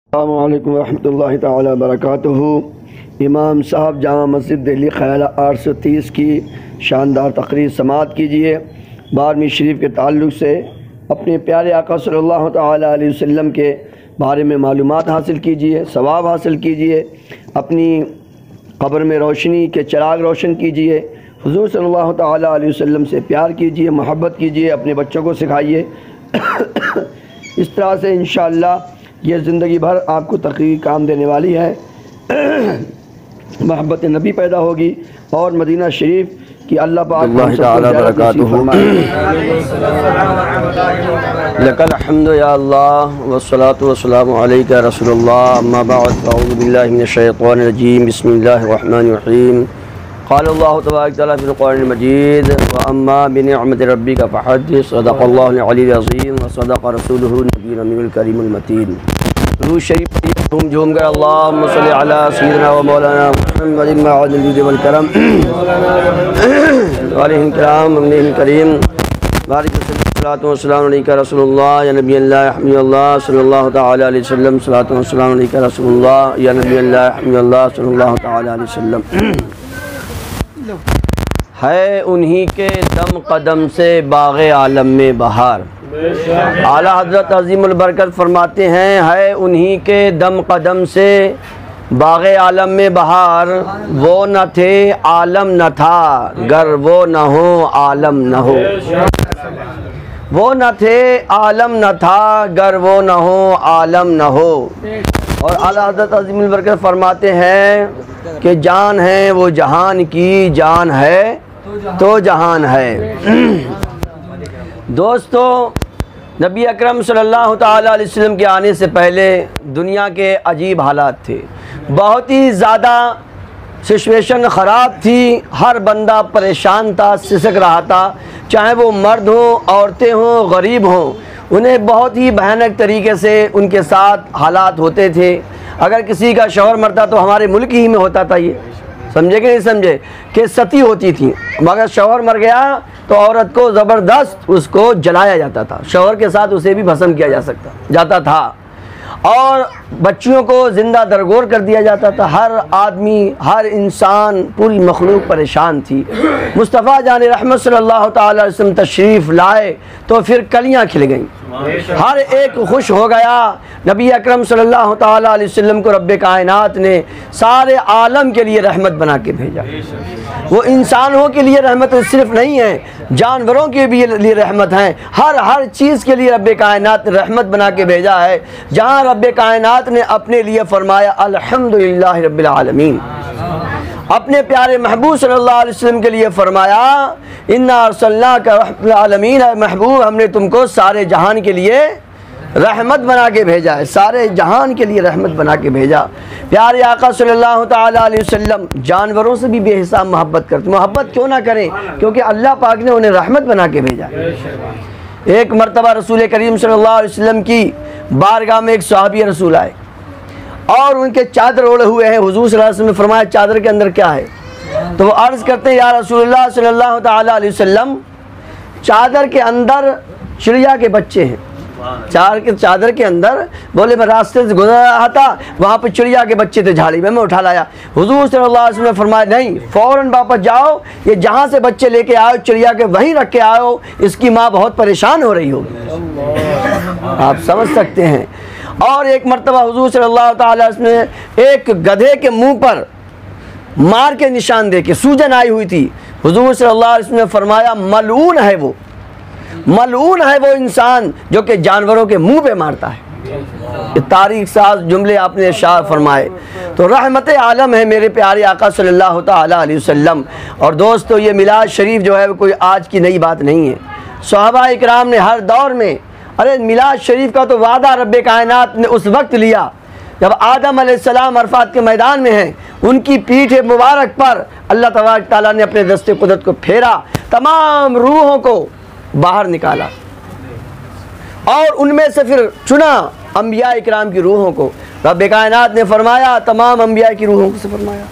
अस्सलामु अलैकुम रहमतुल्लाहि तआला बरकातुहू। इमाम साहब जामा मस्जिद दिल्ली ख़याल 830 की शानदार तकरीर समाअत कीजिए। 12वीं शरीफ के ताल्लुक़ से अपने प्यारे आका सल्लल्लाहु तआला अलैहि वसल्लम के बारे में मालूमात हासिल कीजिए, सवाब हासिल कीजिए, अपनी क़ब्र में रोशनी के चिराग रोशन कीजिए, हुज़ूर सल्लल्लाहु तआला अलैहि वसल्लम से प्यार कीजिए, मोहब्बत कीजिए, अपने बच्चों को सिखाइए। इस तरह से इंशाअल्लाह ये ज़िंदगी भर आपको तकरीर काम देने वाली है। मोहब्बत नबी पैदा होगी और मदीना शरीफ की अल्लाह पाक लकल हम्दु या अल्लाह वस्सलातु वस्सलामु अलैका रसूलुल्लाह अम्मा बअद अऊज़ु बिल्लाहि मिनश शैतानिर रजीम बिस्मिल्लाहिर रहमानिर रहीम क़ाला अल्लाहु तबारक व तआला फ़िल क़ुरआनिल मजीद व अम्मा बिनिअमति रब्बिका फ़हद्दिस सदक़ल्लाहुल अलीयुल अज़ीम व सदक़ रसूलुहुन नबियुल करीमुल मतीन। रूह शरीफ झूम झूम कर अल्लाहुम्मा सल्लि अला सय्यिदिना व मौलाना मुहम्मदिन मअदिल जुद वल करम वालिहिल किराम अमनिल करीम बारिक सल्लल्लाहु वस्सलाम अलैका रसूलुल्लाह या नबी अल्लाह हमीदुल्लाह सल्लल्लाहु तआला अलैहि वसल्लम सल्लल्लाहु वस्सलाम अलैका रसूलुल्लाह या नबी अल्लाह हमीदुल्लाह सल्लल्लाहु तआला अलैहि वसल्लम। है उन्हीं के दम कदम से बाग़े आलम में बहार। आला हज़रत अज़ीमुल बरकत फरमाते हैं, है उन्हीं के दम कदम से बाग़े आलम में बहार। वो न थे आलम न था, गर वो न हो आलम न हो। वो न थे आलम न था, गर वो न हो आलम न हो। और आला हज़रत अज़ीमुल बरकत फरमाते हैं कि जान है वो जहान की, जान है तो जहान है। दोस्तों, नबी अकरम सल्लल्लाहु तआला अलैहि वसल्लम के आने से पहले दुनिया के अजीब हालात थे, बहुत ही ज़्यादा सिचुएशन ख़राब थी। हर बंदा परेशान था, सिसक रहा था, चाहे वो मर्द हों, औरतें हों, गरीब हों, उन्हें बहुत ही भयानक तरीके से उनके साथ हालात होते थे। अगर किसी का शौहर मरता तो हमारे मुल्क ही में होता था, ये समझे कि नहीं समझे, कि सती होती थी। मगर शौहर मर गया तो औरत को ज़बरदस्त उसको जलाया जाता था, शौहर के साथ उसे भी भस्म किया जाता था और बच्चियों को ज़िंदा दरगोर कर दिया जाता था। हर आदमी, हर इंसान, पूरी मखलूक परेशान थी। मुस्तफ़ा जान रहमत सल्लल्लाहु तआला अलैहि वसल्लम तशरीफ़ लाए तो फिर कलियाँ खिल गईं, हर एक खुश हो गया। नबी अकरम सल्लल्लाहु तआला अलैहि वसल्लम को रब्बे कायनात ने सारे आलम के लिए रहमत बना के भेजा। वो इंसानों के लिए रहमत सिर्फ नहीं है, जानवरों के भी लिए रहमत है। हर चीज़ के लिए रब्बे कायनात ने रहमत बना के भेजा है। जहाँ रब्बे कायनात ने अपने लिए फरमाया अल्हम्दुलिल्लाहि रब्बिल आलमीन, अपने प्यारे महबूब सल्लल्लाहु अलैहि वसल्लम के लिए फरमाया इन्ना अर्सलनाका रहमतुल आलमीन, महबूब हमने तुमको सारे जहान के लिए रहमत बना के भेजा है, सारे जहान के लिए रहमत बना के भेजा। प्यारे आका सल्लल्लाहु तआला अलैहि वसल्लम जानवरों से भी बेहिसाब मोहब्बत करते। मोहब्बत क्यों ना करें, क्योंकि अल्लाह पाक ने उन्हें रहमत बना के भेजा। एक मरतबा रसूल करीम सल्लल्लाहु अलैहि वसल्लम की बारगाह में एक सहाबी रसूल आए और उनके चादर ओढ़े हुए हैं। हुजूर सल्लल्लाहु अलैहि वसल्लम ने फरमाया चादर के अंदर क्या है? तो वो अर्ज़ करते हैं या रसूलुल्लाह सल्लल्लाहु तआला अलैहि वसल्लम, चादर के अंदर चिड़िया के बच्चे हैं। चादर के अंदर, बोले मैं रास्ते से गुजर रहा था, वहाँ पर चिड़िया के बच्चे थे झाड़ी में, मैं उठा लाया। हुजूर सल्लल्लाहु अलैहि वसल्लम ने फरमाया नहीं, फ़ौरन वापस जाओ, ये जहाँ से बच्चे लेके आओ चिड़िया के वहीं रख के आओ, इसकी माँ बहुत परेशान हो रही होगी। आप समझ सकते हैं। और एक मरतबा हुजूर सल्लल्लाहु तआला अलैहि वसल्लम ने एक गधे के मुँह पर मार के निशान दे के, सूजन आई हुई थी। हुजूर सल्लल्लाहु अलैहि वसल्लम ने फरमाया मलऊन है वो, मलऊन है वो इंसान जो कि जानवरों के मुंह पे मारता है। तारीख साज जुमले आपने इरशाद फरमाए। तो रहमत आलम है मेरे प्यारे आका सल्लल्लाहु तआला अलैहि वसल्लम। और दोस्तों, ये मिलाद शरीफ जो है वो कोई आज की नई बात नहीं है। सहाबा इकराम ने हर दौर में, अरे मिलाद शरीफ का तो वादा रब्बे कायनात ने उस वक्त लिया जब आदम अलैहिस्सलाम अरफात के मैदान में हैं, उनकी पीठ मुबारक पर अल्लाह तबारक ताला ने अपने दस्ते कुदरत को फेरा, तमाम रूहों को बाहर निकाला और उनमें से फिर चुना अंबिया इकराम की रूहों को। रब्बे कायनात ने फरमाया, तमाम अंबिया की रूहों से फरमाया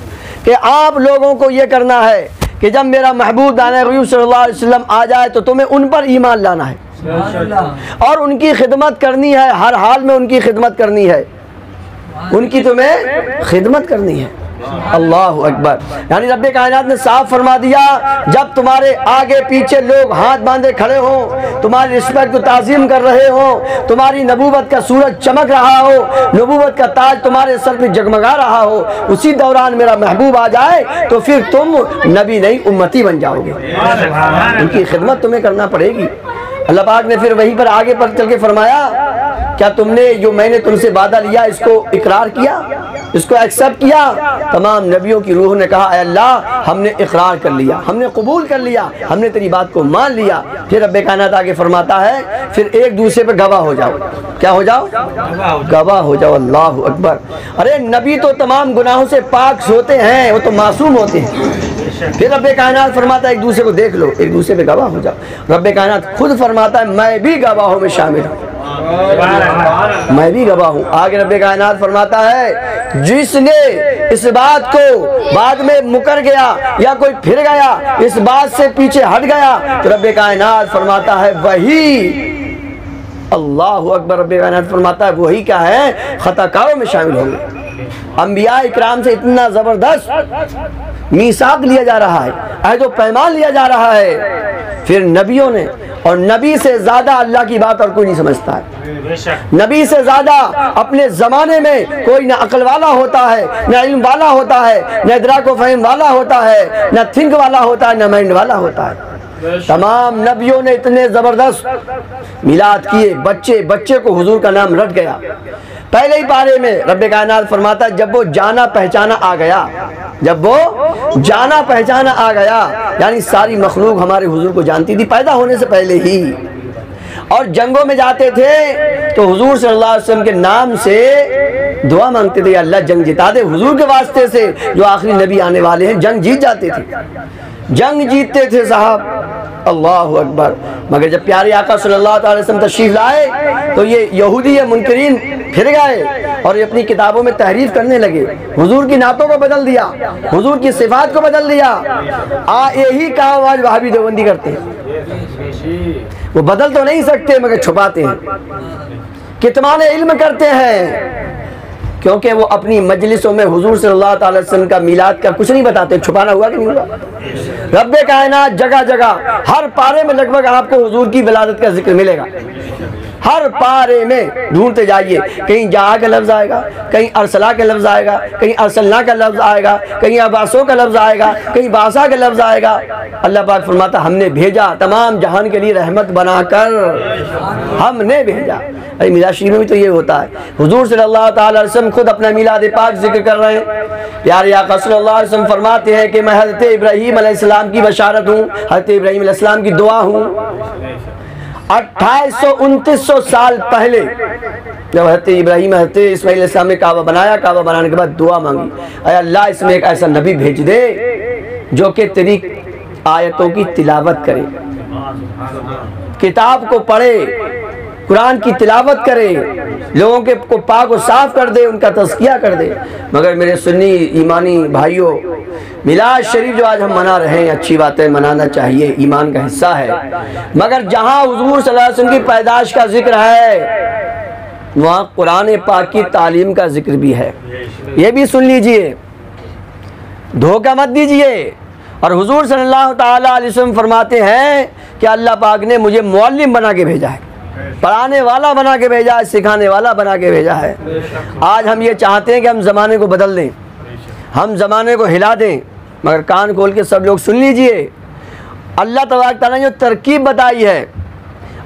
कि आप लोगों को ये करना है कि जब मेरा महबूब दाने ग़यूब सल्लल्लाहु अलैहि वसल्लम आ जाए तो तुम्हें उन पर ईमान लाना है और उनकी खिदमत करनी है, हर हाल में उनकी खिदमत करनी है। उनकी तुम्हें खिदमत करनी है। अल्लाह अकबर। यानी रब्बे कायनात ने साफ फरमा दिया, जब तुम्हारे आगे पीछे लोग हाथ बांधे खड़े हों, तुम्हारी रिस्पेक्ट को ताज़ीम कर रहे हो, तुम्हारी नबूवत का सूरज चमक रहा हो, नबूवत का ताज तुम्हारे सर पे जगमगा रहा हो, उसी दौरान मेरा महबूब आ जाए तो फिर तुम नबी नहीं उम्मती बन जाओगे। उनकी खिदमत तुम्हें करना पड़ेगी। अल्लाह पाक ने फिर वहीं पर आगे पर चल के फरमाया, क्या तुमने जो मैंने तुमसे वादा लिया इसको इकरार किया, इसको एक्सेप्ट किया? तमाम नबियों की रूह ने कहा, अल्लाह हमने इकरार कर लिया, हमने कबूल कर लिया, हमने तेरी बात को मान लिया। फिर रब्बे कायनात आगे फरमाता है, फिर एक दूसरे पे गवाह हो जाओ। क्या हो जाओ? गवाह हो जाओ। अल्लाह अकबर। अरे नबी तो तमाम गुनाहों से पाक होते हैं, वो तो मासूम होते हैं। फिर रब्बे कायनात फरमाता है, एक दूसरे को देख लो, एक दूसरे पे गवाह हो जाओ। रब्बे कायनात खुद फरमाता है, मैं भी गवाहों में शामिल हूँ, मैं भी गवाह हूँ। आगे रब्बे कायनात फरमाता है, जिसने इस बात को बाद में मुकर गया या कोई फिर गया, इस बात से पीछे हट गया, तो रब्बे कायनात फरमाता है वही, अल्लाह अकबर, रब्बे कायनात फरमाता है वही क्या है, खताकारों में शामिल होंगे। अंबिया इकराम से इतना जबरदस्त मीसाक लिया जा रहा है, अहद पैमान लिया जा रहा है। फिर नबियों ने, और नबी से ज्यादा अल्लाह की बात और कोई नहीं समझता है। नबी से ज्यादा अपने जमाने में कोई न अकल वाला होता है, न इल्म वाला होता है, न इदराक व फहम वाला होता है, न थिंक वाला होता है, न माइंड वाला होता है। तमाम नबियों ने इतने जबरदस्त मिलाद किए, बच्चे बच्चे को हुजूर का नाम रट गया। पहले ही पारे में रब्बे कायनात फरमाता, जब वो जाना पहचाना आ गया, जब वो जाना पहचाना आ गया, यानी सारी मखलूक हमारे हुजूर को जानती थी पैदा होने से पहले ही। और जंगों में जाते थे तो हुजूर सल्लल्लाहु अलैहि वसल्लम के नाम से दुआ मांगते थे, अल्लाह जंग जिता दे हुजूर के वास्ते से, जो आखिरी नबी आने वाले हैं। जंग जीत जाते थे, जंग जीतते थे साहब। अल्लाह अकबर। मगर जब प्यारे आका सल्लल्लाहु अलैहि वसल्लम तशरीफ लाए तो ये यहूदी मुनकरीन फिर गए और ये अपनी किताबों में तहरीफ करने लगे, हुजूर की नातों को बदल दिया, हुजूर की सिफात को बदल दिया। यही काम आज वहाबी देवबंदी करते हैं। वो बदल तो नहीं सकते मगर छुपाते हैं, कितमाने इल्म करते हैं, क्योंकि वो अपनी मजलिसों में हुजूर सल्लल्लाहु अलैहि वसल्लम का मिलाद का कुछ नहीं बताते। छुपाना हुआ कि नहीं हुआ? रब्बे कायनात जगह जगह हर पारे में लगभग आपको हुजूर की विलादत का जिक्र मिलेगा। हर पारे में ढूंढते जाइए, कहीं जहा का लफ्ज़ आएगा, कहीं अरसला का लफ्ज़ आएगा, कहीं अरसलना का लफ्ज़ आएगा, कहीं अबासों का लफ्ज़ आएगा, कहीं बासा का लफ्ज़ आएगा। अल्लाह पाक फरमाता, हमने भेजा तमाम जहान के लिए रहमत बनाकर, हमने भेजा। अरे मिलाद शरीफ में भी तो ये होता है। हुजूर सल्लल्लाहु अलैहि वसल्लम खुद अपना मिलाद पाक जिक्र कर रहे हैं। प्यारे आका सल्लल्लाहु अलैहि वसल्लम फरमाते हैं कि मैं हज़रत इब्राहीम अलैहिस्सलाम की बशारत हूँ, हज़रत इब्राहीम अलैहिस्सलाम की दुआ हूँ। 2800-2900 साल पहले जब हज़रत इब्राहीम हज़रत इस्माइल अलैहिस्सलाम ने काबा बनाया, काबा बनाने के बाद दुआ मांगी, अरे अल्लाह इसमें एक ऐसा नबी भेज दे जो कि तेरी आयतों की तिलावत करे, किताब को पढ़े, कुरान की तिलावत करे, लोगों के को पाक और साफ कर दे, उनका तज़किया कर दे। मगर मेरे सुन्नी ईमानी भाइयों, मिलाद शरीफ जो आज हम मना रहे हैं, अच्छी बात है, मनाना चाहिए, ईमान का हिस्सा है। मगर जहाँ हुजूर सल्लल्लाहु अलैहि वसल्लम की पैदाइश का जिक्र है, वहाँ कुरान पाक की तालीम का जिक्र भी है। ये भी सुन लीजिए, धोखा मत दीजिए। और हुजूर सल्लल्लाहु अलैहि वसल्लम फरमाते हैं कि अल्लाह पाक ने मुझे मुअल्लिम बना के भेजा है, पढ़ाने वाला बना के भेजा है, सिखाने वाला बना के भेजा है। आज हम ये चाहते हैं कि हम ज़माने को बदल दें, हम ज़माने को हिला दें, मगर कान खोल के सब लोग सुन लीजिए। अल्लाह तबारक तआला ने जो तरकीब बताई है,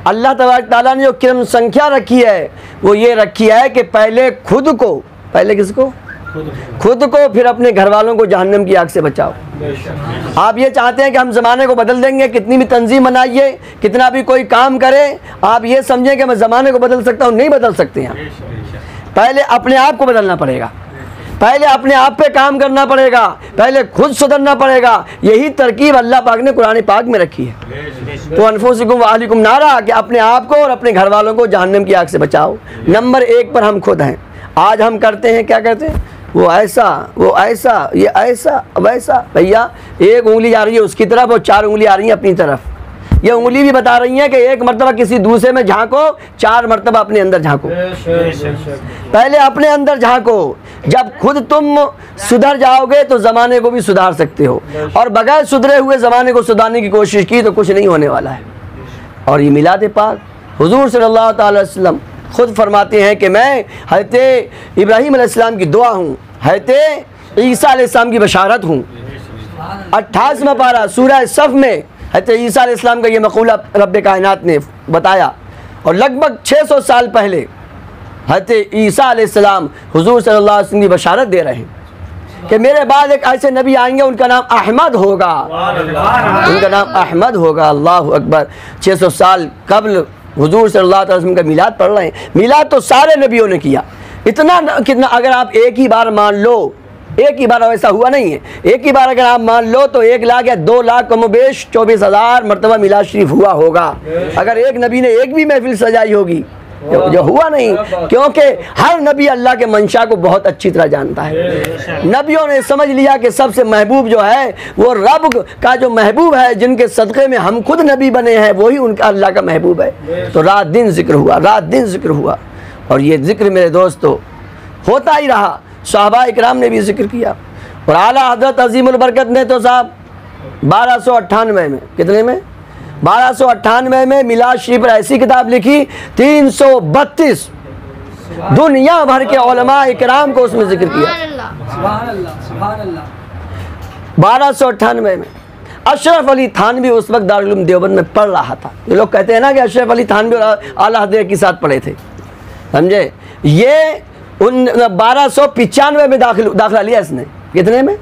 अल्लाह तबारक तआला ने जो क्रम संख्या रखी है, वो ये रखी है कि पहले खुद को, पहले किसको? खुद को, फिर अपने घर वालों को जहन्नम की आग से बचाओ। आप ये चाहते हैं कि हम ज़माने को बदल देंगे, कितनी भी तंजीम बनाइए, कितना भी कोई काम करे, आप ये समझें कि मैं ज़माने को बदल सकता हूँ, नहीं बदल सकते हैं। पहले अपने आप को बदलना पड़ेगा, पहले अपने आप पे काम करना पड़ेगा, पहले खुद सुधरना पड़ेगा। यही तरकीब अल्लाह पाक ने कुरान पाक में रखी है। तो अनफुसिकुम व अहलिकुम नारा, कि अपने आप को और अपने घर वालों को जहन्नम की आग से बचाओ। नंबर 1 पर हम खुद हैं। आज हम करते हैं, क्या करते हैं? वो ऐसा, वो ऐसा, ये ऐसा, वैसा। भैया एक उंगली आ रही है उसकी तरफ और 4 उंगली आ रही है अपनी तरफ। ये उंगली भी बता रही है कि एक मर्तबा किसी दूसरे में झांको, 4 मर्तबा अपने अंदर झांको। पहले अपने अंदर झांको, जब खुद तुम सुधर जाओगे तो ज़माने को भी सुधार सकते हो, और बगैर सुधरे हुए ज़माने को सुधारने की कोशिश की तो कुछ नहीं होने वाला है। और ये मिलाद पाक हुजूर सल्लल्लाहु अलैहि वसल्लम खुद फरमाते हैं कि मैं हज़रत इब्राहीम अलैहिस्सलाम की दुआ हूँ, हज़रत ईसा अलैहिस्सलाम की बशारत हूँ। 28वां पारा सूरह सफ़ में हज़रत ईसा अलैहिस्सलाम का ये मक़ूला रब्ब कायनात ने बताया, और लगभग 600 साल पहले हज़रत ईसा अलैहिस्सलाम हुजूर सल्लल्लाहु अलैहि वसल्लम की बशारत दे रहे हैं कि मेरे बाद एक ऐसे नबी आएंगे, उनका नाम अहमद होगा, उनका नाम अहमद होगा। अल्लाह अकबर। 600 साल कबल हुजूर सल्लल्लाहु अलैहि वसल्लम का मिलाद पढ़ रहे हैं। मिलाद तो सारे नबियों ने किया, इतना कितना अगर आप एक ही बार मान लो, एक ही बार ऐसा हुआ नहीं है, एक ही बार अगर आप मान लो तो 1 लाख या 2 लाख कमोबेश 24,000 मरतबा मिलाद शरीफ हुआ होगा। अगर एक नबी ने एक भी महफिल सजाई होगी, जो हुआ नहीं, क्योंकि हर नबी अल्लाह के मंशा को बहुत अच्छी तरह जानता है। नबियों ने समझ लिया कि सबसे महबूब जो है वो रब का जो महबूब है, जिनके सदक़े में हम खुद नबी बने हैं, वही उनका अल्लाह का महबूब है। तो रात दिन जिक्र हुआ, रात दिन जिक्र हुआ, और ये जिक्र मेरे दोस्तों होता ही रहा। सहाबा इकराम ने भी जिक्र किया, और आला हज़रत अज़ीमुल बरकत ने तो साहब 1298 में, कितने में, 1298 में मिलाद शरीफ पर ऐसी किताब लिखी, 332 दुनिया भर के उलमा इकराम को उसमें जिक्र किया। 1298 में अशरफ अली थानवी उस वक्त दारुल उलूम देवबंद में पढ़ रहा था। ये लोग कहते हैं ना कि अशरफ अली थानवी और आला हज़रत के साथ पढ़े थे, समझे। ये 1295 में दाखिला लिया इसने, कितने में,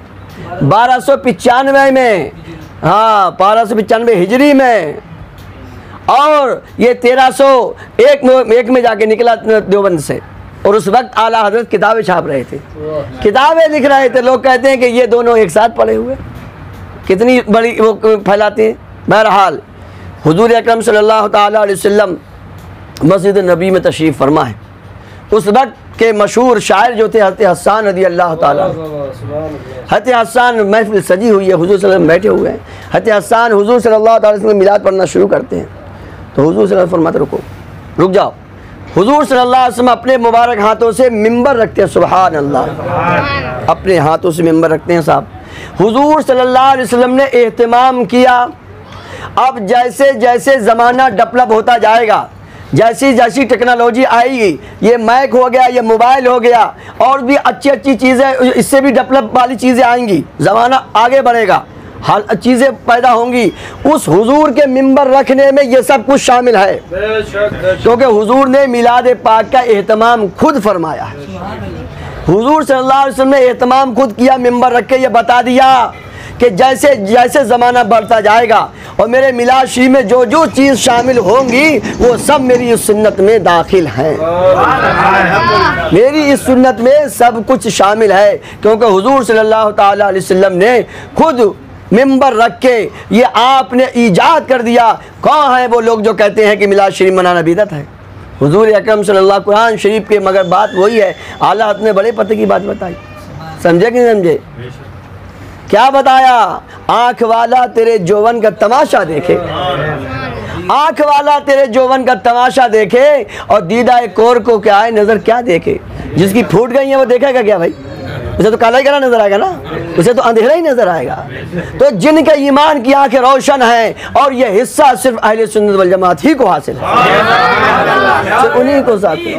1295 में, हाँ 1295 हिजरी में, और ये 1301 में जाके निकला देवबंद से। और उस वक्त आला हज़रत किताबें छाप रहे थे, किताबें लिख रहे थे। लोग कहते हैं कि ये दोनों एक साथ पढ़े हुए, कितनी बड़ी वो फैलाते हैं। बहरहाल हुजूर अकरम सल्लल्लाहु ताला अलैहि वसल्लम मस्जिद नबी में तशरीफ़ फरमा है। उस वक्त के मशहूर शायर जो थे हज़रत हसन रज़ी अल्लाह ताला, हज़रत हसन महफिल सजी हुई है, हुजूर सल्लल्लाहु अलैहि वसल्लम बैठे हुए हैं। हज़रत हसन हुजूर सल्लल्लाहु अलैहि वसल्लम मिलाद पढ़ना शुरू करते हैं, तो हुजूर सल्लल्लाहु अलैहि वसल्लम फरमाते रुको, रुक जाओ। हुजूर सल्लल्लाहु अलैहि वसल्लम अपने मुबारक हाथों से मिंबर रखते हैं, सुभान अल्लाह, अपने हाथों से मिंबर रखते हैं साहब। हुजूर सल्लल्लाहु अलैहि वसल्लम ने एहतमाम किया। अब जैसे जैसे ज़माना डेवलप होता जाएगा, जैसी जैसी टेक्नोलॉजी आएगी, ये मैक हो गया, ये मोबाइल हो गया, और भी अच्छी अच्छी चीज़ें, इससे भी डेवलप वाली चीज़ें आएंगी, ज़माना आगे बढ़ेगा, हर चीज़ें पैदा होंगी। उस हुजूर के मिंबर रखने में ये सब कुछ शामिल है, क्योंकि हुजूर ने मिलाद पाक का एहतमाम खुद फरमाया है। हुजूर सल्लल्लाहु अलैहि वसल्लम ने एहतमाम खुद किया, मिंबर रख के ये बता दिया कि जैसे जैसे ज़माना बढ़ता जाएगा और मेरे मिलाद शरीफ में जो जो चीज़ शामिल होंगी वो सब मेरी इस सुन्नत में दाखिल हैं। मेरी इस सुन्नत में सब कुछ शामिल है, क्योंकि हुजूर सल्लल्लाहु ताला अलैहि वसल्लम ने खुद मिंबर रख के ये आपने ईजाद कर दिया। कौन है वो लोग जो कहते हैं कि मिलाद शरीफ मनाना बिदअत है? हुजूर अकरम सल्लल्लाहु कुरान शरीफ के, मगर बात वही है, आला हज़रत ने बड़े पते की बात बताई, समझे कि नहीं समझे? क्या बताया? आँख वाला तेरे जौवन का तमाशा देखे, आँख वाला तेरे जौवन का तमाशा देखे, और दीदा कोर को क्या है नज़र क्या देखे। जिसकी फूट गई है वो देखेगा क्या भाई? उसे तो काला ही काला नजर आएगा ना, उसे तो अंधेरा ही नजर आएगा। तो जिनके ईमान की आंखें रोशन हैं, और ये हिस्सा सिर्फ अहले सुन्नत वल जमात ही को हासिल है, सिर्फ उन्हीं को साथ है।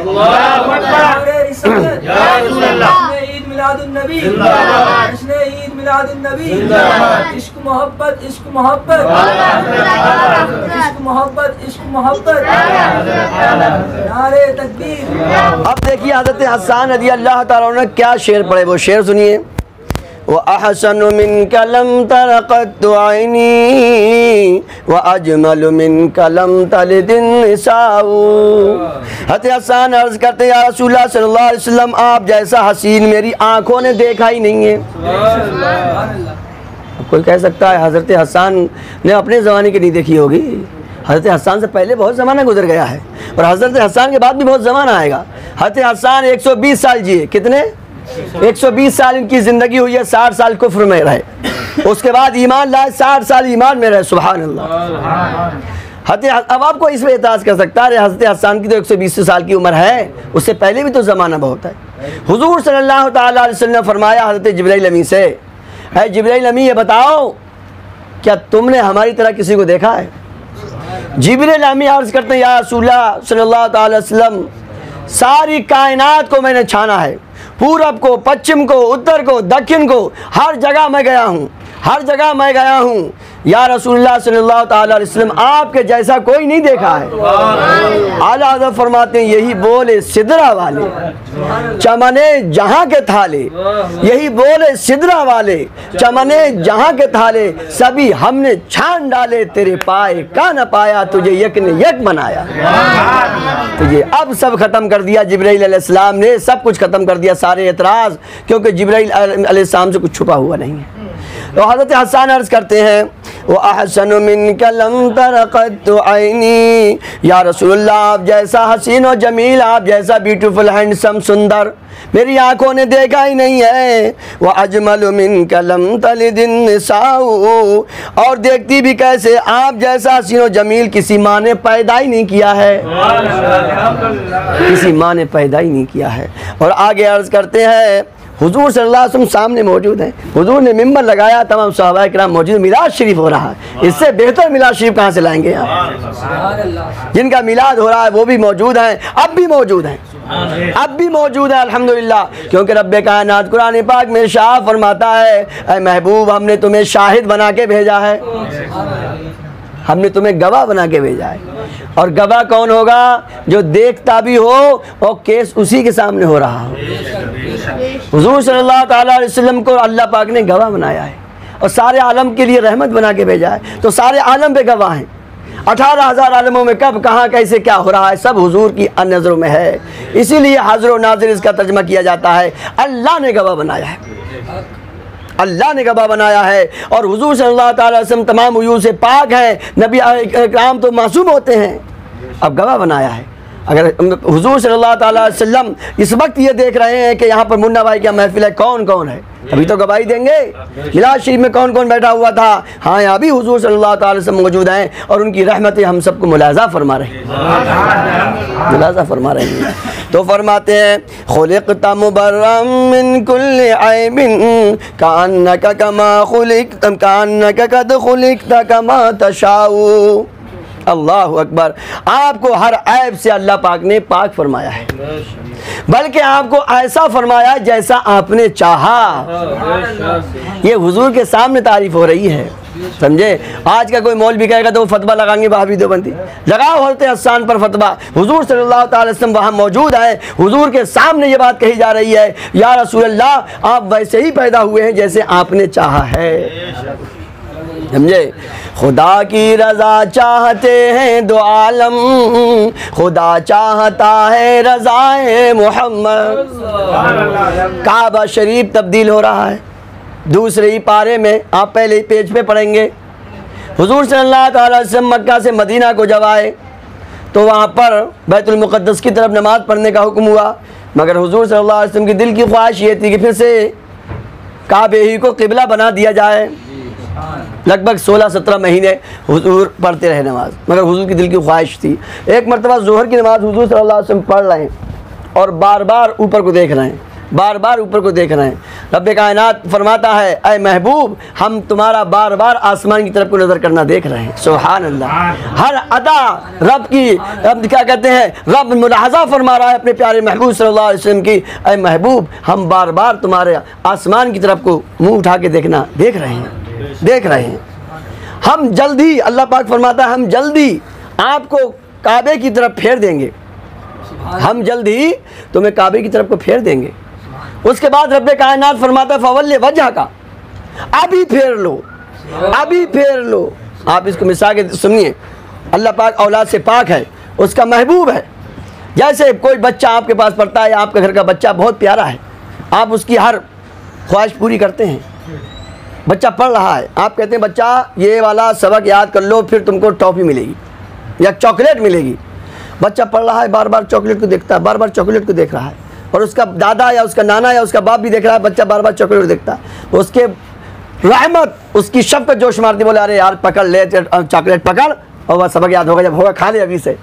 अब देखिए हज़रत हसन रज़ी अल्लाह ताला ने क्या शेर पढ़े, वो शेर सुनिए। व अहसनु मिनका लम तरक़त ऐनी व अजमलु मिनका लम तलिदिन निसाउ। हज़रत हसन अर्ज़ करते या रसूलुल्लाह सल्लल्लाहु अलैहि वसल्लम, आप जैसा हसीन मेरी आँखों ने देखा ही नहीं है। कोई कह सकता है हज़रत हसन ने अपने ज़माने की नहीं देखी होगी, हज़रत हसन से पहले बहुत ज़माना गुजर गया है, और हज़रत हसन के बाद भी बहुत ज़माना आएगा। हज़रत हसन 120 साल जिए, कितने? 120 साल इनकी ज़िंदगी हुई है, 60 साल कुफ्र में रहे। उसके बाद ईमान लाए, 60 साल ईमान में रहे। सुभान अल्लाह। अब आपको इसमें एतराज़ कर सकता है, हज़रत हसन की तो 120 साल की उम्र है, उससे पहले भी तो ज़माना बहुत है। हुज़ूर सल्लल्लाहु ताला अलैहि वसल्लम ने फरमाया हज़रत जिब्राइल अमी से, है जिब्राइल अमी ये बताओ क्या तुमने हमारी तरह किसी को देखा है? जिब्राइल अमी अर्ज़ करते हैं या रसूलल्लाह सल्लल्लाहु ताला अलैहि वसल्लम, सारी कायनात को मैंने छाना है, पूरब को, पश्चिम को, उत्तर को, दक्षिण को, हर जगह मैं गया हूँ, हर जगह मैं गया हूँ। या रसूलुल्लाह सल्लल्लाहु ताला अलैहि वसल्लम आपके जैसा कोई नहीं देखा है। आला हज़रत फरमाते हैं यही बोले सिदरा वाले, चमने जहाँ के थाले, यही बोले सिदरा वाले, चमने जहाँ के थाले, सभी हमने छान डाले, तेरे पाए का न पाया, तुझे यक ने यक बनाया। तुझे अब सब खत्म कर दिया जिब्राइल अलैहिस्सलाम ने, सब कुछ खत्म कर दिया, सारे एतराज़, क्योंकि जिब्राइल अलैहिस्सलाम से कुछ छुपा हुआ नहीं है। तो हज़रत हसन अर्ज़ करते हैं वो अहसन मिन कलम तरक़त ऐनी, या रसूलल्लाह आप जैसा हसीन और जमील, आप जैसा ब्यूटीफुल हैंडसम सुंदर मेरी आंखों ने देखा ही नहीं है। वह अजमल मिन कलम तलिदिन निसाउ, और देखती भी कैसे, आप जैसा हसीन और जमील किसी माँ ने पैदा ही नहीं किया है, किसी माँ ने पैदा ही नहीं किया है। और आगे अर्ज़ करते हैं हुजूर सल्लल्लाहु अलैहि वसल्लम सामने मौजूद हैं, हुजूर ने मिंबर लगाया, तमाम सहाबा किराम मौजूद, मिलाद शरीफ हो रहा है, इससे बेहतर मिलाद शरीफ कहाँ से लाएंगे आप? जिनका मिलाद हो रहा है वो भी मौजूद हैं, अब भी मौजूद हैं, अब भी मौजूद है अल्हम्दुलिल्लाह, क्योंकि रब्बे कायनात कुरान पाक में शाह फरमाता है, ऐ महबूब हमने तुम्हें शाहिद बना के भेजा है, हमने तुम्हें गवाह बना के भेजा है। और गवाह कौन होगा? जो देखता भी हो और केस उसी के सामने हो रहा हो। हुजूर सल्लल्लाहु ताला अलैहि वसल्लम को अल्लाह पाक ने गवाह बनाया है और सारे आलम के लिए रहमत बना के भेजा है, तो सारे आलम पे गवाह हैं। 18,000 आलमों में कब कहाँ कैसे क्या हो रहा है सब हुजूर की नज़रों में है, इसीलिए हाज़िर और नाज़िर इसका तर्जमा किया जाता है। अल्लाह ने गवाह बनाया है, अल्लाह ने गवाह बनाया है। और हुजूर सल्लल्लाहु अलैहि वसल्लम तमाम उयूब से पाक हैं, नबी इकराम तो मासूम होते हैं, अब गवाह बनाया है। अगर हुजूर सल्लल्लाहु अलैहि वसल्लम इस वक्त ये देख रहे हैं कि यहाँ पर मुन्ना भाई क्या महफिल है, कौन कौन है, अभी तो गवाही देंगे। मिलाद शरीफ में कौन कौन बैठा हुआ था? हाँ, यहाँ भी हुजूर सल्लल्लाहु अलैहि वसल्लम मौजूद हैं और उनकी रहमतें हम सबको मुलाज़ा फरमा रहे हैं, मुलाज़ा फरमा रहे हैं। तो फरमाते हैं खुलिक़्ता मुबर्रम मिन कुल्लि ऐबिन कान्नका कमा खुलिक़्ता कान्नका कद खुलिक़्ता कमा तशाउ। अल्लाह अकबर। आपको हर ऐब से अल्लाह पाक ने पाक फरमाया है, बल्कि आपको ऐसा फरमाया जैसा आपने चाहा। ये हुजूर के सामने तारीफ हो रही है, समझे। आज का कोई मौलवी कहेगा तो वो फतवा लगाएंगे वहाबी देवबंदी, लगाओ हज़रत हसन पर फतवा। हुजूर सल्लल्लाहु अलैहि वसल्लम वहाँ मौजूद है, हुजूर के सामने ये बात कही जा रही है, या रसूल अल्लाह आप वैसे ही पैदा हुए हैं जैसे आपने चाहा है, समझे। खुदा की रज़ा चाहते हैं दो आलम, खुदा चाहता है रज़ाए मोहम्मद। काबा शरीफ तब्दील हो रहा है, दूसरे ही पारे में आप पहले ही पेज पे पढ़ेंगे। हुजूर सल्लल्लाहु अलैहि वसल्लम मक्का से मदीना को जब आए तो वहाँ पर बैतुल मुक़द्दस की तरफ नमाज़ पढ़ने का हुक्म हुआ, मगर हुजूर सल्लल्लाहु अलैहि वसल्लम की दिल की ख्वाहिश ये थी कि फिर से काबे ही को क़िबला बना दिया जाए। लगभग 16-17 महीने हुजूर पढ़ते रहे नमाज, मगर हुजूर की दिल की ख्वाहिश थी। एक मरतबा ज़ोहर की नमाज हुजूर सल्लल्लाहु अलैहि वसल्लम पढ़ रहे हैं और बार बार ऊपर को देख रहे हैं, बार बार ऊपर को देख रहे हैं। रब्बे कायनात फरमाता है, ऐ महबूब हम तुम्हारा बार बार आसमान की तरफ को नज़र करना देख रहे हैं। सुभान अल्लाह। हर अदा रब की, रब क्या कहते हैं, रब मुलाहज़ा फरमा रहा है अपने प्यारे महबूब सल्लल्लाहु अलैहि वसल्लम की, ऐ महबूब हम बार बार तुम्हारे आसमान की तरफ को मुँह उठा के देखना देख रहे हैं, देख रहे हैं। हम जल्दी, अल्लाह पाक फरमाता है हम जल्दी आपको काबे की तरफ फेर देंगे, हम जल्दी तुम्हें काबे की तरफ को फेर देंगे। उसके बाद रब्बे कायनात फरमाता है फवल्ले वजह का, अभी फेर लो, अभी फेर लो। आप इसको मिसाल के सुनिए, अल्लाह पाक औलाद से पाक है, उसका महबूब है। जैसे कोई बच्चा आपके पास पढ़ता है, आपके घर का बच्चा बहुत प्यारा है, आप उसकी हर ख्वाहिश पूरी करते हैं। बच्चा पढ़ रहा है, आप कहते हैं बच्चा ये वाला सबक याद कर लो फिर तुमको टॉफ़ी मिलेगी या चॉकलेट मिलेगी। बच्चा पढ़ रहा है, बार बार चॉकलेट को देखता है, बार बार चॉकलेट को देख रहा है, और उसका दादा या उसका नाना या उसका बाप भी देख रहा है, बच्चा बार बार चॉकलेट को देखता है। उसके रहमत, उसकी शफ़क़त जोश मारती, बोले अरे यार पकड़ ले चॉकलेट पकड़, और वह सबक याद होगा, जब होगा खा ले अभी से।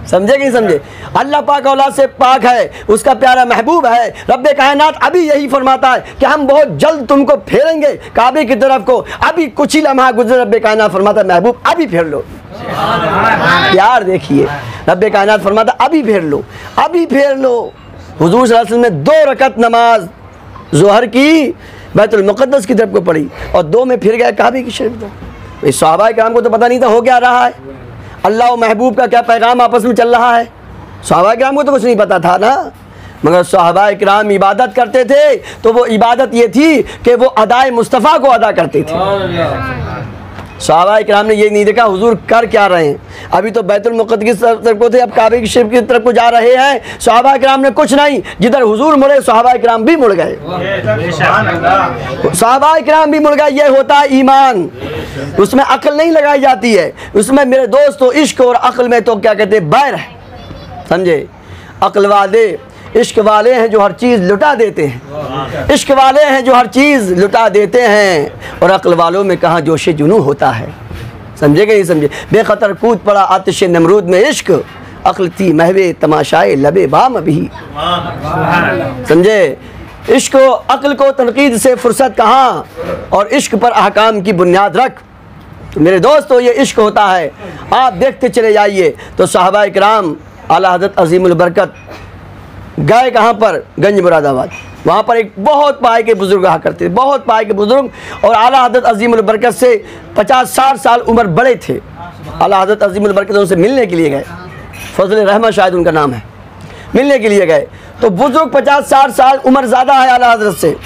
समझे कि नहीं समझे? अल्लाह पाक औलाद से पाक है, उसका प्यारा महबूब है। रब्बे कायनात अभी यही फरमाता है कि हम बहुत जल्द तुमको फेरेंगे काबे की तरफ को। अभी कुछ ही लम्हा गुजरे, रब्बे कायनात फरमाता है महबूब अभी फेर लो। प्यार देखिए, रब्बे कायनात फरमाता अभी फेर लो, अभी फेर लो। हुजूर सल्लल्लाहु अलैहि वसल्लम ने 2 रकत नमाज ज़ोहर की बैतुल मुक़द्दस की तरफ को पढ़ी और 2 में फिर गए काबे की शरीफ तरफ। इस सहाबा किराम को तो पता नहीं था हो क्या रहा है, अल्लाह और महबूब का क्या पैगाम आपस में चल रहा है। सहाबा किराम को तो कुछ नहीं पता था ना, मगर सहाबा किराम इबादत करते थे तो वो इबादत ये थी कि वो अदाए मुस्तफ़ा को अदा करते थे। सहाबा किराम ने ये नहीं देखा हुजूर कर क्या रहे हैं, अभी तो बैतुल मुक़द्दस की तरफ को थे, अब काबे की शरीफ की तरफ को जा रहे हैं। सहाबा किराम ने कुछ नहीं, जिधर हुजूर मुड़े सहाबा किराम भी मुड़ गए, सहाबा किराम भी मुड़ गए। ये होता है ईमान, उसमें अक्ल नहीं लगाई जाती है, उसमें मेरे दोस्तों इश्क और अक्ल में तो क्या कहते हैं बैर है। समझे? अक्ल वाले इश्क वाले हैं जो हर चीज़ लुटा देते हैं, इश्क वाले हैं जो हर चीज़ लुटा देते हैं, और अक्ल वालों में कहाँ जोश जुनू होता है। समझे कि नहीं समझे? बेखतर कूद पड़ा आतिश नमरूद में इश्क, अक्ल थी महवे तमाशाए लबे बाम भी। समझे? इश्क अक्ल को तनकीद से फुर्सत कहाँ, और इश्क पर अहकाम की बुनियाद रख। तो मेरे दोस्तों ये इश्क होता है, आप देखते चले जाइए। तो सहाबा इकराम आला हज़रत अज़ीमुल बरकत गए कहाँ पर? गंज मुरादाबाद। वहाँ पर एक बहुत पाए के बुज़ुर्ग रहा करते थे, बहुत पाए के बुज़ुर्ग, और आला हज़रत अज़ीमुल बरकत से 50-60 साल उम्र बड़े थे। आला हज़रत अज़ीमुल बरकत उनसे मिलने के लिए गए, फजल रहमत शायद उनका नाम है, मिलने के लिए गए। तो बुज़ुर्ग 50-60 साल उम्र ज़्यादा है आला हज़रत से।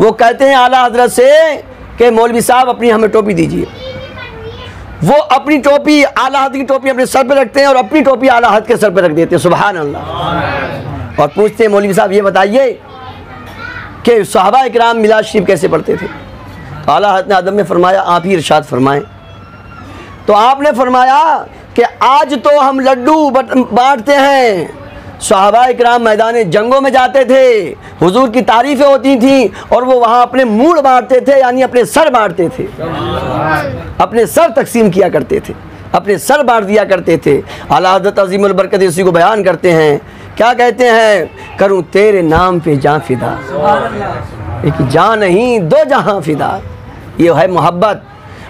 वो कहते हैं आला हज़रत से कि मौलवी साहब अपनी हमें टोपी दीजिए। वो अपनी टोपी, आला हज़रत की टोपी अपने सर पे रखते हैं और अपनी टोपी आला हज़रत के सर पे रख देते हैं। सुभान अल्लाह। और पूछते हैं मौलवी साहब ये बताइए कि सहाबा इकराम मिलाद शरीफ कैसे पढ़ते थे? तो आला हज़रत ने अदब में फरमाया आप ही इरशाद फरमाएं। तो आपने फरमाया कि आज तो हम लड्डू बांटते हैं, सहाबा इकराम मैदान जंगों में जाते थे, हुजूर की तारीफ़ें होती थी और वो वहाँ अपने मूड बांटते थे, यानी अपने सर बांटते थे, अपने सर तकसीम किया करते थे, अपने सर बांट दिया करते थे। आला हज़रत अज़ीमुल बरकत इसी को बयान करते हैं, क्या कहते हैं? करूँ तेरे नाम पे जान फिदा, एक जान नहीं 2 जहां फिदा। ये है मोहब्बत।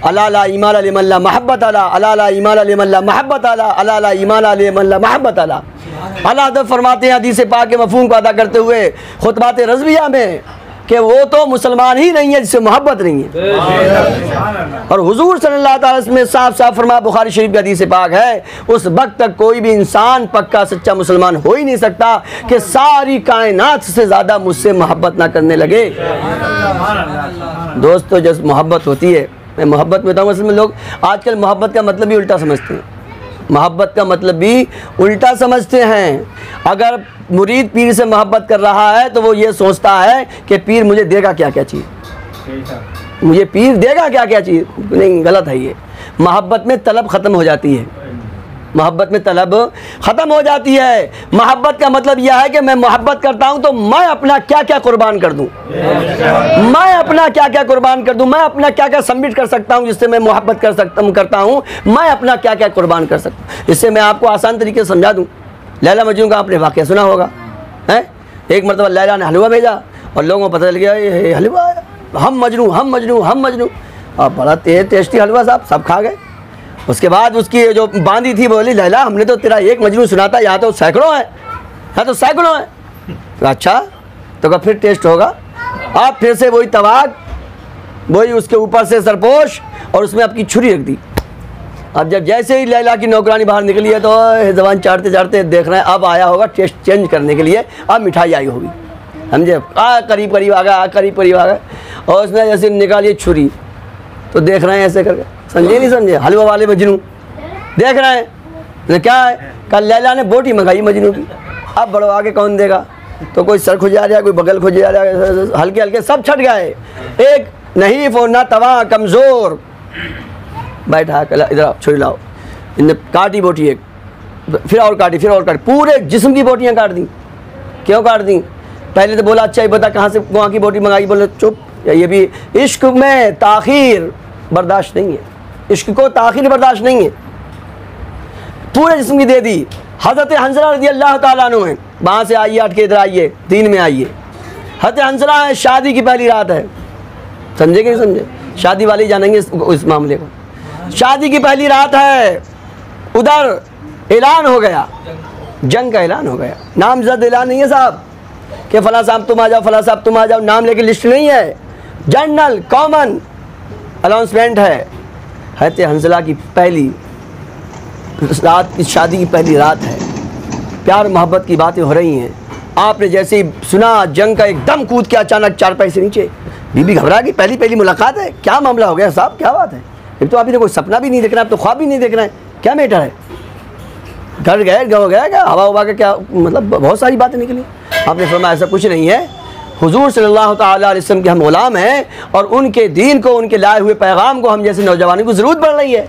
अला ला ईमान लिमन ला महब्बत अला, अला ला ईमान लिमन ला महब्बत अला, अला ला ईमान लिमन ला महब्बत अला। अला हज़रत फरमाते हैं हदीस पाक के मफ़हूम को अदा करते हुए खुतबात रज़विया में कि वो तो मुसलमान ही नहीं है जिससे मोहब्बत नहीं है। और हुजूर सल्लल्लाहु अलैहि वसल्लम में साफ साफ फरमा, बुखारी शरीफ की हदीस पाक है, उस वक्त तक कोई भी इंसान पक्का सच्चा मुसलमान हो ही नहीं सकता कि सारी कायनात से ज़्यादा मुझसे मोहब्बत ना करने लगे। दोस्तों जब मोहब्बत होती है, मैं मोहब्बत में बताऊँ, असल में लोग आजकल मोहब्बत का मतलब भी उल्टा समझते हैं, मोहब्बत का मतलब भी उल्टा समझते हैं। अगर मुरीद पीर से मोहब्बत कर रहा है तो वो ये सोचता है कि पीर मुझे देगा क्या क्या चीज़, मुझे पीर देगा क्या क्या चीज़। नहीं, गलत है ये। मोहब्बत में तलब ख़त्म हो जाती है, मोहब्बत में तलब ख़त्म हो जाती है। मोहब्बत का मतलब यह है कि मैं मोहब्बत करता हूँ तो मैं अपना क्या क्या कुर्बान कर दूँ, मैं अपना क्या क्या कुर्बान कर दूँ, मैं अपना क्या क्या सबमिट कर सकता हूँ जिससे मैं मोहब्बत करता हूँ, मैं अपना क्या क्या कुर्बान कर सकता हूँ। इससे मैं आपको आसान तरीके से समझा दूँ। लैला मजनू का आपने वाक़या सुना होगा, है? एक मरतबा लैला ने हलवा भेजा और लोगों को पता चल गया ये हलवा आया, हम मजनू हम मजनू हम मजनू। अब बड़ा टेस्टी हलवा साहब, सब खा गए। उसके बाद उसकी जो बांदी थी बोली लैला हमने तो तेरा एक मजनू सुना था, यहाँ तो सैकड़ों है, यहाँ तो सैकड़ों है। तो अच्छा तो का फिर टेस्ट होगा। आप फिर से वही तवाक, वही उसके ऊपर से सरपोश और उसमें आपकी छुरी रख दी। अब जब जैसे ही लैला की नौकरानी बाहर निकली है तो ज़बान चाटते चाटते देख रहे हैं, अब आया होगा टेस्ट चेंज करने के लिए, अब मिठाई आई होगी, समझे? करीब करीब आ गया, करीब करीब आ गया, और उसने जैसे निकाली छुरी तो देख रहे हैं ऐसे करके, समझे नहीं समझे? हलवा वाले मजनू देख रहे हैं क्या है, कल लैला ने बोटी मंगाई मजनू की, अब बड़ो आगे कौन देगा? तो कोई सर खुजा रहा है, कोई बगल खुजा रहा है, हल्के हल्के सब छट गए। एक नहीं वो ना तवा कमज़ोर बैठा, इधर आओ छुरी लाओ, इनने काटी बोटी एक, फिर और काटी, फिर और काटी, पूरे जिस्म की बोटियाँ काट दी। क्यों काट दी? पहले तो बोला अच्छा ही बता कहाँ से वहाँ की बोटी मंगाई, बोले चुप ये भी इश्क में ताख़ीर बर्दाश्त नहीं है, इश्क को ताख़ीर बर्दाश्त नहीं है। पूरे जिस्म की दे दी। हज़रत हंज़ला रज़ी अल्लाह ताला अन्हु हैं, वहाँ से आइए, हट के इधर आइए, दीन में आइए। हज़रत हंज़ला है, शादी की पहली रात है, समझे कि नहीं समझे? शादी वाले जानेंगे इस मामले को। शादी की पहली रात है, उधर ऐलान हो गया, जंग का ऐलान हो गया। नामज़द ऐलान नहीं है साहब कि फ़लाँ साहब तुम आ जाओ, फ़लाँ साहब तुम आ जाओ, नाम लेके लिस्ट नहीं है, जनरल कॉमन अनाउंसमेंट है। हज़रत हंज़ला की पहली रात की, शादी की पहली रात है, प्यार मोहब्बत की बातें हो रही हैं। आपने जैसे ही सुना जंग का, एकदम कूद के अचानक चारपाई से नीचे। बीबी घबरा गई, पहली पहली मुलाकात है, क्या मामला हो गया साहब, क्या बात है? एक तो अभी तो कोई सपना भी नहीं देखना है, अब तो ख्वाब भी नहीं देखना है, क्या मैटर है? घर गए हो गया क्या, हवा उवा का क्या मतलब, बहुत सारी बातें निकली। आपने फरमाया ऐसा कुछ नहीं है, हुजूर सल्लल्लाहु ताला अलैहि वसल्लम के हम गुलाम हैं और उनके दीन को, उनके लाए हुए पैगाम को हम जैसे नौजवानों को ज़रूरत पड़ रही है।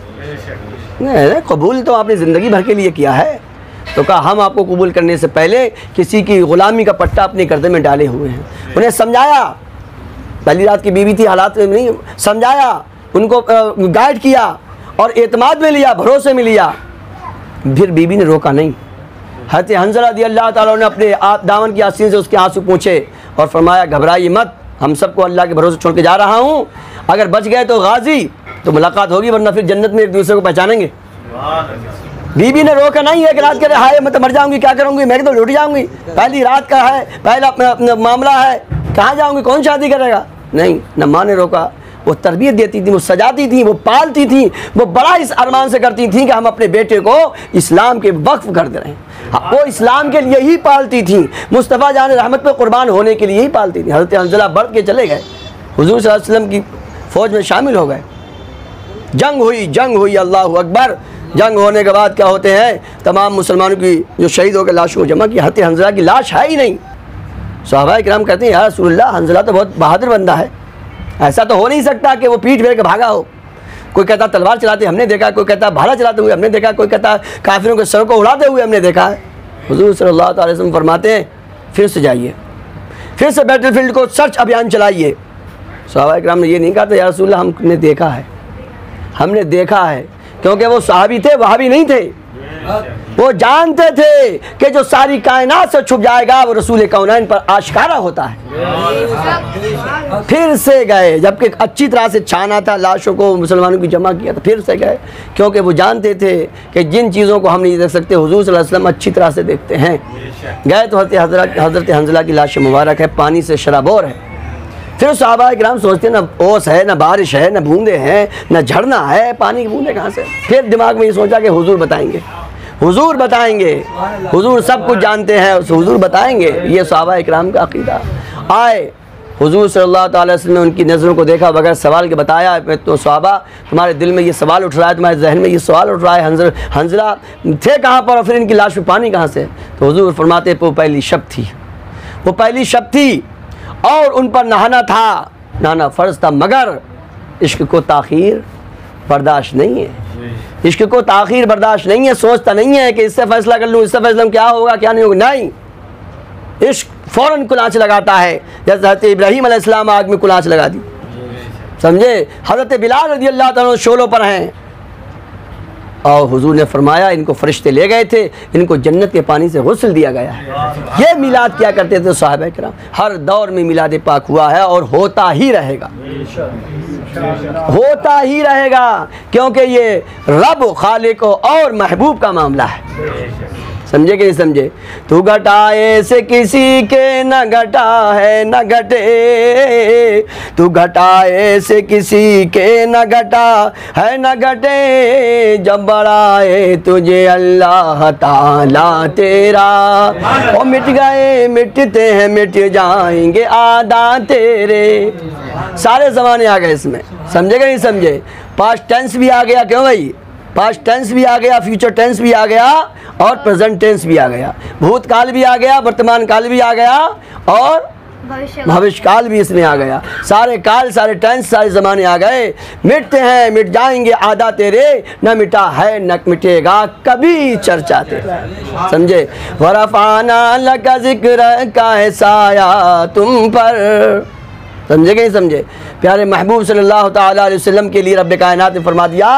नहीं, कबूल तो आपने ज़िंदगी भर के लिए किया है। तो कहा हम आपको कबूल करने से पहले किसी की ग़ुलामी का पट्टा अपने गर्दन में डाले हुए हैं। उन्हें समझाया, पहली रात की बीवी थी, हालात में नहीं, समझाया, उनको गाइड किया और एतमाद में लिया, भरोसे में लिया। फिर बीवी ने रोका नहीं। हज़रत हंज़ला रज़ियल्लाहु ताला ने अपने दामन की आस्तीन से उसके आंसू पूछे और फरमाया घबराइए मत, हम सबको अल्लाह के भरोसे छोड़ के जा रहा हूँ, अगर बच गए तो गाजी, तो मुलाकात होगी, वरना फिर जन्नत में एक दूसरे को पहचानेंगे। बीबी ने रोका नहीं है कि रात करे हाय मैं तो मर जाऊंगी, क्या करूंगी, मैं तो लौट जाऊंगी, पहली रात का है, पहला मामला है, कहाँ जाऊंगी, कौन शादी करेगा? नहीं, न माँ ने रोका, वो तरबियत देती थी, वो सजाती थी, वो पालती थी, वो बड़ा इस अरमान से करती थी कि हम अपने बेटे को इस्लाम के वक्फ कर दे रहे हैं। वो इस्लाम के लिए ही पालती थी, मुस्तफ़ा जान रहमत पे कुर्बान होने के लिए ही पालती थी। हज़रत हंज़ला बढ़ के चले गए, हुज़ूर सल्लल्लाहु अलैहि वसल्लम की फ़ौज में शामिल हो गए। जंग हुई, अल्लाह अकबर। जंग होने के बाद क्या होते हैं, तमाम मुसलमानों की जो शहीदों के लाशों को जमा किया। हज़रत हंज़ला की लाश है ही नहीं। सहाबा किराम कहते हैं या रसूलल्लाह, हंज़ला तो बहुत बहादुर बंदा है, ऐसा तो हो नहीं सकता कि वो पीठ फेर के भागा हो। कोई कहता तलवार चलाते हमने देखा, कोई कहता भाला चलाते हुए हमने देखा, कोई कहता काफिरों के सर को उड़ाते हुए हमने देखा है। हुज़ूर सल्लल्लाहु अलैहि वसल्लम फरमाते हैं फिर से जाइए, फिर से बैटलफील्ड को सर्च अभियान चलाइए। सहाबा किराम ने ये नहीं कहा था या रसूलल्लाह हमने देखा है, हमने देखा है, क्योंकि वो सहाबी थे, वहाबी नहीं थे। वो जानते थे कि जो सारी कायनात से छुप जाएगा वो रसूल कौनैन पर आश्कारा होता है। फिर से गए, जबकि अच्छी तरह से छाना था, लाशों को मुसलमानों की जमा किया था, फिर से गए, क्योंकि वो जानते थे कि जिन चीज़ों को हम नहीं देख सकते हुजूर सल्लल्लाहु अलैहि वसल्लम अच्छी तरह से देखते हैं। गए तो हज़रत हंज़ला की लाश मुबारक है, पानी से शराबोर है। फिर सहाबा किराम सोचते ना ओस है, ना बारिश है, ना बूंदे हैं, ना झरना है, पानी की बूंदे कहाँ से? फिर दिमाग में ये सोचा कि हुजूर बताएंगे, हुजूर बताएंगे, हुजूर सब कुछ जानते हैं, हुजूर बताएंगे। ये सहाबा किराम का अक़ीदा। आए हुजूर सल्लल्लाहु अलैहि वसल्लम ने उनकी नज़रों को देखा, बगैर सवाल के बताया तो सहाबा तुम्हारे दिल में ये सवाल उठ रहा है, तुम्हारे जहन में ये सवाल उठ रहा है, हंज़ला थे कहाँ पर और फिर इनकी लाश में पानी कहाँ से? तो हुजूर फरमाते वो पहली शब थी, वो पहली शब थी और उन पर नहाना था, नहाना फ़र्ज़ था, मगर इश्क को ताख़ीर बर्दाश्त नहीं है, इश्क को ताख़ीर बर्दाश्त नहीं है। सोचता नहीं है कि इससे फ़ैसला कर लूँ, इससे फ़ैसला क्या होगा क्या नहीं होगा, नहीं, इश्क फ़ौरन कुलांच लगाता है। जैसे हज़रत इब्राहीम अलैहिस्सलाम आग में कुलांच लगा दी, समझे। हज़रत बिलाल रज़ियल्लाहु ताला शोलों पर हैं और हुजूर ने फरमाया इनको फरिश्ते ले गए थे, इनको जन्नत के पानी से गुस्ल दिया गया है। ये मिलाद क्या करते थे सहाबा किराम, हर दौर में मिलाद पाक हुआ है और होता ही रहेगा, होता ही रहेगा, क्योंकि ये रब खालिक और महबूब का मामला है। समझे कि नहीं समझे? तू घटाए से किसी के न घटा है न घटे, तू घटाए से किसी के न घटा है न घटे, जब बढ़ाए तुझे अल्लाह ताला तेरा, ओ मिट गए मिटते हैं मिट जाएंगे आदा तेरे। सारे ज़माने आ गए इसमें, समझे कि नहीं समझे? पास्ट टेंस भी आ गया, क्यों भाई? पास्ट टेंस भी आ गया, फ्यूचर टेंस भी आ गया और प्रेजेंट टेंस भी आ गया, भूतकाल भी आ गया, वर्तमान काल भी आ गया और भविष्य काल भी इसमें आ गया। सारे काल, सारे टेंस, सारे ज़माने आ गए। मिटते हैं मिट जाएंगे आदा तेरे, न मिटा है न मिटेगा कभी चर्चा तेरा। समझे? वरफ़ाना लका ज़िक्र का है साया तुम पर, समझे कि नहीं समझे? प्यारे महबूब सल्लल्लाहु ताला अलैहि वसल्लम के लिए रब कायनात ने फरमा दिया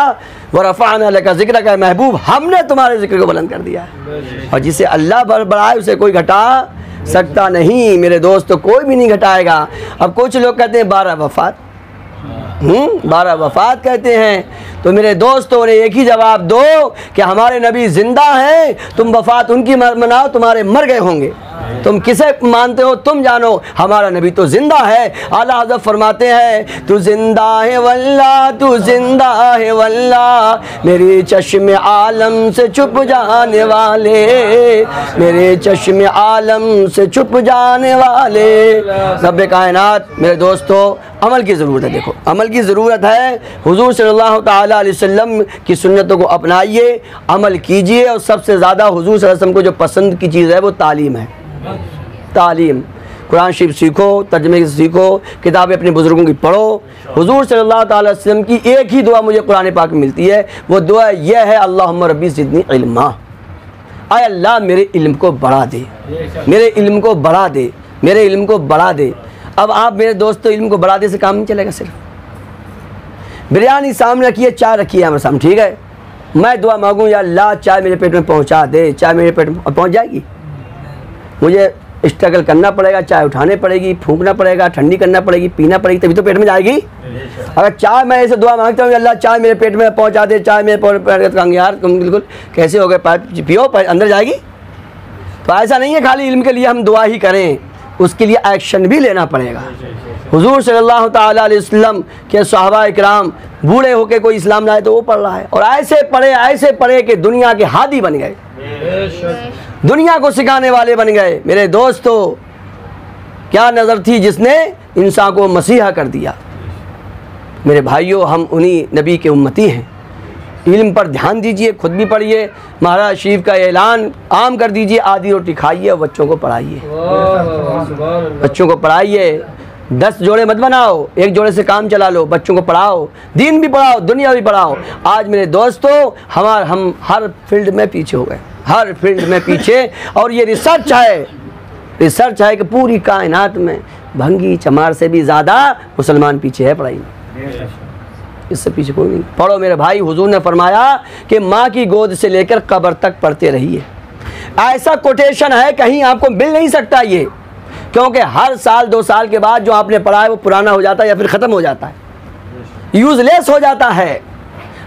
व रफ़अना लका ज़िक्र का महबूब, हमने तुम्हारे ज़िक्र को बुलंद कर दिया है। और जिसे अल्लाह बढ़ाए उसे कोई घटा सकता नहीं मेरे दोस्त, कोई भी नहीं घटाएगा। अब कुछ लोग कहते हैं 12 वफ़ात, 12 वफ़ात कहते हैं। तो मेरे दोस्तों ने एक ही जवाब दो कि हमारे नबी ज़िंदा हैं, तुम वफ़ात उनकी मनाओ, तुम्हारे मर गए होंगे। तुम किसे मानते हो तुम जानो, हमारा नबी तो ज़िंदा है। आला हज़रत फरमाते हैं तू ज़िंदा है वल्लाह, तू ज़िंदा है वल्लाह, मेरे चश्मे आलम से छुप जाने वाले, मेरे चश्मे आलम से छुप जाने वाले। रब्बे कायनात मेरे दोस्तों अमल की ज़रूरत है। देखो अमल की ज़रूरत है। हुज़ूर सल्लल्लाहु ताला अलैहि वसल्लम की सुन्नतों को अपनाइए, अमल कीजिए। और सबसे ज़्यादा हुज़ूर सल्लल्लाहु अलैहि वसल्लम को जो पसंद की चीज़ है वो तालीम है। तालीम, कुरान शरीफ सीखो, तर्जुमे से सीखो, किताबें अपने बुज़ुर्गों की पढ़ो। हुज़ूर सल्लल्लाहु अलैहि वसल्लम की एक ही दुआ मुझे कुरान पाक में मिलती है, वो दुआ यह है अल्लाहुम्मा रब्बी ज़िदनी इल्मा, आय अल्लाह मेरे इल्म को बढ़ा दे, मेरे इल्म को बढ़ा दे, मेरे इल्म को बढ़ा दे। अब आप मेरे दोस्तों इल्म को बढ़ा दे से काम नहीं चलेगा। सिर्फ बिरयानी सामने रखिए, चाय रखिए हमारे सामने, ठीक है, मैं दुआ मांगूँ या अल्लाह चाय मेरे पेट में पहुँचा दे, चाय मेरे पेट में पहुँच जाएगी? मुझे स्ट्रगल करना पड़ेगा, चाय उठाने पड़ेगी, फूंकना पड़ेगा, ठंडी करना पड़ेगी, पीना पड़ेगी, तभी तो पेट में जाएगी। अगर चाय मैं ऐसे दुआ मांगता हूँ अल्लाह चाय मेरे पेट में पहुँचा दे, चाय मेरे पेट में, यार तुम बिल्कुल कैसे हो गए, पियो अंदर जाएगी? तो ऐसा नहीं है खाली इल्म के लिए हम दुआ ही करें, उसके लिए एक्शन भी लेना पड़ेगा। हुज़ूर सल्लल्लाहु ताला अलैहि वसल्लम के सहाबा इकराम बूढ़े होकर कोई इस्लाम लाए तो वो पढ़ रहा है, और ऐसे पढ़े कि दुनिया के हादी बन गए, दुनिया को सिखाने वाले बन गए। मेरे दोस्तों क्या नज़र थी जिसने इंसान को मसीहा कर दिया। मेरे भाइयों हम उन्हीं नबी के उम्मती हैं। इल्म पर ध्यान दीजिए, खुद भी पढ़िए, महाराज शरीफ का ऐलान आम कर दीजिए, आधी रोटी खाइए और बच्चों को पढ़ाइए, बच्चों को पढ़ाइए। 10 जोड़े मत बनाओ, एक जोड़े से काम चला लो, बच्चों को पढ़ाओ, दीन भी पढ़ाओ, दुनिया भी पढ़ाओ। आज मेरे दोस्तों हम हर फील्ड में पीछे हो गए, हर फील्ड में पीछे। और ये रिसर्च है कि पूरी कायनात में भंगी चमार से भी ज़्यादा मुसलमान पीछे है पढ़ाई में, इससे पीछे कोई नहीं। पढ़ो मेरे भाई, हुजूर ने फरमाया कि माँ की गोद से लेकर कब्र तक पढ़ते रहिए। ऐसा कोटेशन है कहीं आपको मिल नहीं सकता ये, क्योंकि हर साल 2 साल के बाद जो आपने पढ़ा है वो पुराना हो जाता है या फिर ख़त्म हो जाता है, यूज़लेस हो जाता है।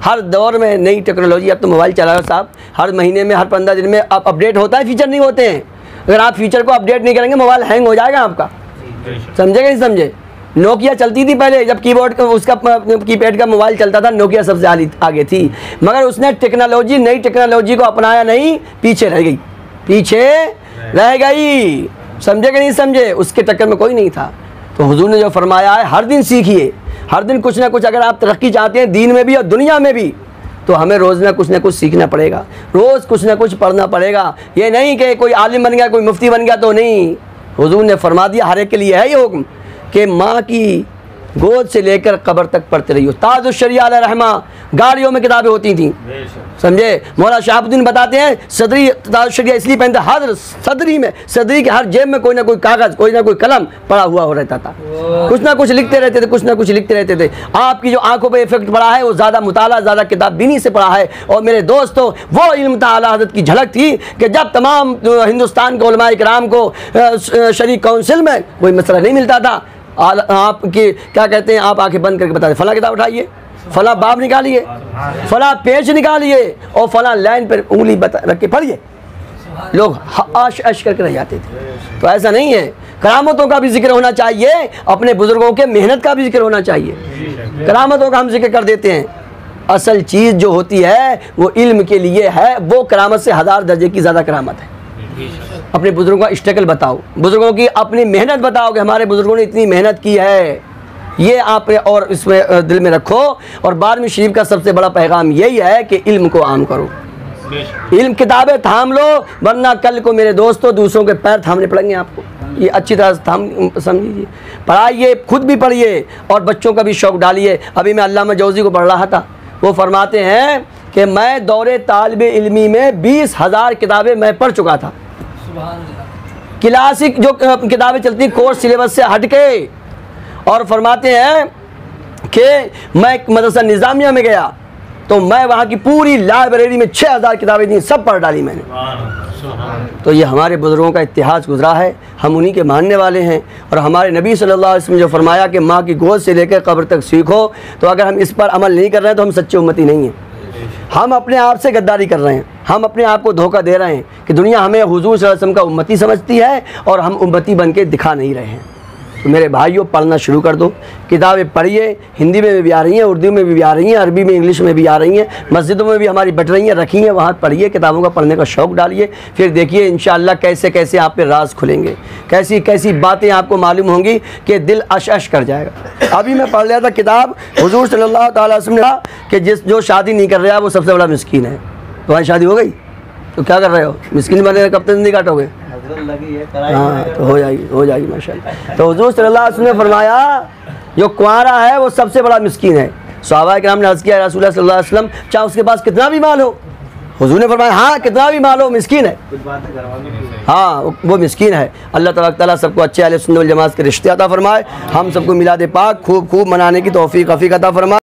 हर दौर में नई टेक्नोलॉजी, अब तो मोबाइल चला रहे हो साहब, हर महीने में हर 15 दिन में अब अपडेट होता है, फीचर नहीं होते हैं। अगर आप फीचर को अपडेट नहीं करेंगे मोबाइल हैंग हो जाएगा आपका, समझे नहीं समझे? नोकिया चलती थी पहले, जब कीबोर्ड का उसका कीपैड का मोबाइल चलता था, नोकिया सबसे आगे थी, मगर उसने टेक्नोलॉजी, नई टेक्नोलॉजी को अपनाया नहीं, पीछे रह गई, समझे कि नहीं समझे? उसके टक्कर में कोई नहीं था। तो हुजूर ने जो फरमाया है हर दिन सीखिए, हर दिन कुछ ना कुछ। अगर आप तरक्की चाहते हैं दीन में भी और दुनिया में भी, तो हमें रोज़ ना कुछ सीखना पड़ेगा, रोज़ कुछ ना कुछ पढ़ना पड़ेगा। ये नहीं कि कोई आलिम बन गया, कोई मुफ्ती बन गया तो नहीं। हुजूर ने फरमा दिया हर एक के लिए है ये हुक्म कि माँ की गोद से लेकर कब्र तक पढ़ते रहिए। ताज शरिया अलैहि रहमा गाड़ियों में किताबें होती थी, समझे? मौलाना शहाबुद्दीन बताते हैं सदरी ताज शरिया इसलिए पहनते, हर सदरी के हर जेब में कोई ना कोई कागज़, कोई ना कोई कलम पड़ा हुआ हो रहता था, कुछ ना कुछ लिखते रहते थे। आपकी जो आंखों पे इफेक्ट पड़ा है वो ज़्यादा मुताला, ज़्यादा किताब बीनी से पड़ा है। और मेरे दोस्तों वो इल्म था आला हज़रत की झलक थी कि जब तमाम हिंदुस्तान के उलमा इकराम को शरीक काउंसिल में कोई मसला नहीं मिलता था, आपकी क्या कहते हैं, आप आंखें बंद करके बता दें फला किताब उठाइए, फला बाब निकालिए, फला पेज निकालिए और फला लाइन पर उंगली रख के पढ़िए। लोग आश करके रह जाते थे। तो ऐसा नहीं है, करामतों का भी जिक्र होना चाहिए, अपने बुजुर्गों के मेहनत का भी जिक्र होना चाहिए। करामतों का हम जिक्र कर देते हैं, असल चीज़ जो होती है वो इल्म के लिए है, वो करामत से 1000 दर्जे की ज़्यादा करामत है। अपने बुजुर्गों का स्ट्रगल बताओ, बुजुर्गों की अपनी मेहनत बताओ कि हमारे बुजुर्गों ने इतनी मेहनत की है, ये आप और इसमें दिल में रखो। और 12वीं शरीफ का सबसे बड़ा पैगाम यही है कि इल्म को आम करो, इल्म किताबें थाम लो, वरना कल को मेरे दोस्तों दूसरों के पैर थामने पड़ेंगे आपको। ये अच्छी तरह से समझिए, पढ़ाइए, खुद भी पढ़िए और बच्चों का भी शौक़ डालिए। अभी मैं अल्लामा जौज़ी को पढ़ रहा था, वो फरमाते हैं कि मैं दौरे तालिब इल्मी में 20,000 किताबें मैं पढ़ चुका था। क्लासिक जो किताबें चलती कोर्स सिलेबस से हट के, और फरमाते हैं कि मैं एक मदरसा निज़ामिया में गया तो मैं वहाँ की पूरी लाइब्रेरी में 6000 किताबें थी, सब पढ़ डाली मैंने। तो ये हमारे बुज़ुर्गों का इतिहास गुजरा है, हम उन्हीं के मानने वाले हैं। और हमारे नबी सल्लल्लाहु अलैहि वसल्लम जो फरमाया कि माँ की गोद से लेकर कब्र तक सीखो, तो अगर हम इस पर अमल नहीं कर रहे हैं तो हम सच्चे उम्मती नहीं हैं। हम अपने आप से गद्दारी कर रहे हैं, हम अपने आप को धोखा दे रहे हैं कि दुनिया हमें हुजूर सल्लल्लाहु अलैहि वसल्लम का उम्मती समझती है और हम उम्मती बन के दिखा नहीं रहे हैं। तो मेरे भाइयों, पढ़ना शुरू कर दो, किताबें पढ़िए। हिंदी में भी आ रही हैं, उर्दू में भी आ रही हैं, अरबी में, इंग्लिश में भी आ रही हैं, मस्जिदों में भी हमारी बट रही हैं, रखी हैं, वहाँ पढ़िए, किताबों का पढ़ने का शौक़ डालिए। फिर देखिए इंशाअल्लाह कैसे कैसे आप पे राज खुलेंगे, कैसी कैसी बातें आपको मालूम होंगी कि दिल अश अश कर जाएगा। अभी मैं पढ़ लिया था किताब, हुजूर सल्लल्लाहु अलैहि वसल्लम ने कहा कि जो शादी नहीं कर रहा वो सबसे बड़ा मिस्कीन है। तुम्हारी शादी हो गई तो क्या कर रहे हो, मिस्कीन बने कब तक ज़िंदगी काटोगे? हाँ, तो हो जाएगी माशाअल्लाह। तो हुजूर सल्लल्लाहु अलैहि वसल्लम ने फरमाया जो कुंवारा है वो सबसे बड़ा मिस्कीन है। सहाबा किराम ने अर्ज़ किया रसूलुल्लाह सल्लल्लाहु अलैहि वसल्लम, चाहे उसके पास कितना भी माल हो? हुजूर ने फरमाया हाँ, कितना भी माल हो मिस्कीन है। हाँ, वो मिस्कीन है। अल्लाह तबारक तआला सबको अच्छे अहले सुन्नत वल जमात के रिश्ते अता फरमाए, हम सबको मिलाद पाक खूब खूब मनाने की तौफीक अता फरमाए।